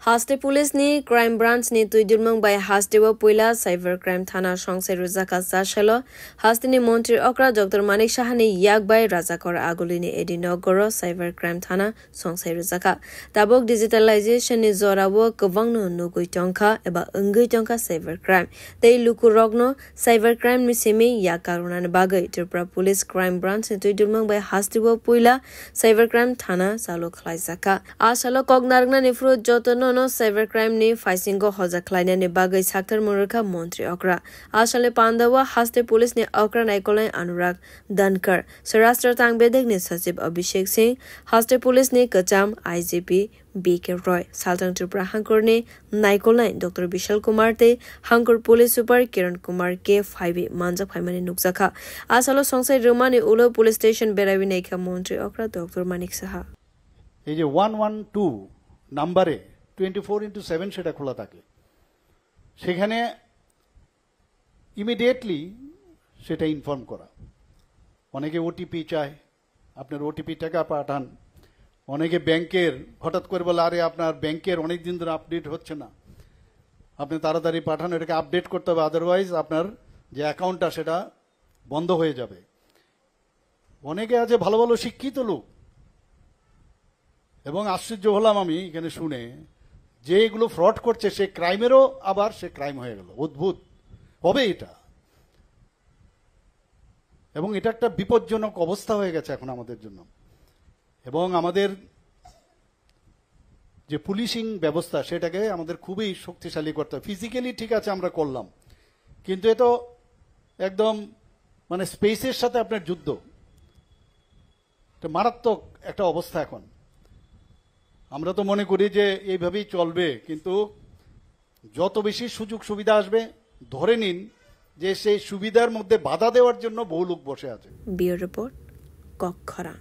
Haste police ni crime branch ni tuidulmang by haste wa poila cyber crime thana songse ruzaka sashalo haste ni montri okra Dr. Manik Shahani yak by razakor agulini edinogoro cyber crime thana songse ruzaka tabok digitalization ni zorawo kwangno nugui tongka eba ungui tongka cyber crime tei luku rogno cyber crime ni semi yak karunan bagai Tripura police crime branch ni tuidulmang by haste wa poila cyber crime thana salo khlaisaka asalo kognargna nifru jotono no cyber crime ni faisingo hoja klaina ni bagai saktar murka montri okra asale pandawa haste police ni okra naikolai anurag dankar sarastra tang bedek ni sachiv Abhishek Singh haste police ni kacham IGP BK Roy Saltang Tripura Hangkor ni naikolai Dr. Bishal Kumar te Hangkor police super Kiran Kumar K5 manjak phaimani nukjaka asalo songsai romani ulo police station berawi naika montri okra Dr. Manik Saha এই যে 112 নম্বরে 24/7 সেটা খোলা থাকে সেখানে immediately সেটা inform করা অনেকে ওটিপি চায় আপনার ওটিপি টাকা পাঠান অনেকে ব্যাংকের হঠাৎ করে বলে আরে আপনার ব্যাংকের অনেক দিন ধরে আপডেট হচ্ছে না আপনি তাড়াতাড়ি পাঠান এটাকে আপডেট করতে হবে আদারওয়াইজ আপনার যে অ্যাকাউন্টটা সেটা বন্ধ হয়ে যাবে অনেকে আছে ভালো ভালো শিক্ষিত লোক এবং আশ্চর্য হলাম আমি এখানে শুনে যে এগুলো ফ্রড করছে সে ক্রাইমেরও আবার সে ক্রাইম হয়ে গেল অদ্ভুত হবে এটা এবং এটা একটা বিপজ্জনক অবস্থা হয়ে গেছে এখন আমাদের জন্য এবং আমাদের যে পুলিশিং ব্যবস্থা সেটাকে আমাদের খুবই শক্তিশালী করতে হবে ফিজিক্যালি ঠিক আছে আমরা করলাম কিন্তু এ তো একদম মানে স্পেসের সাথে আপনার যুদ্ধ এটা মারাত্মক একটা অবস্থা এখন আমরা তো মনে করি যে এইভাবেই চলবে কিন্তু যত বেশি সুযোগ সুবিধা আসবে ধরে নিন যে সেই সুবিধার মধ্যে বাধা দেওয়ার জন্য বহু লোক বসে আছে বিউরো রিপোর্ট কক্ষরা।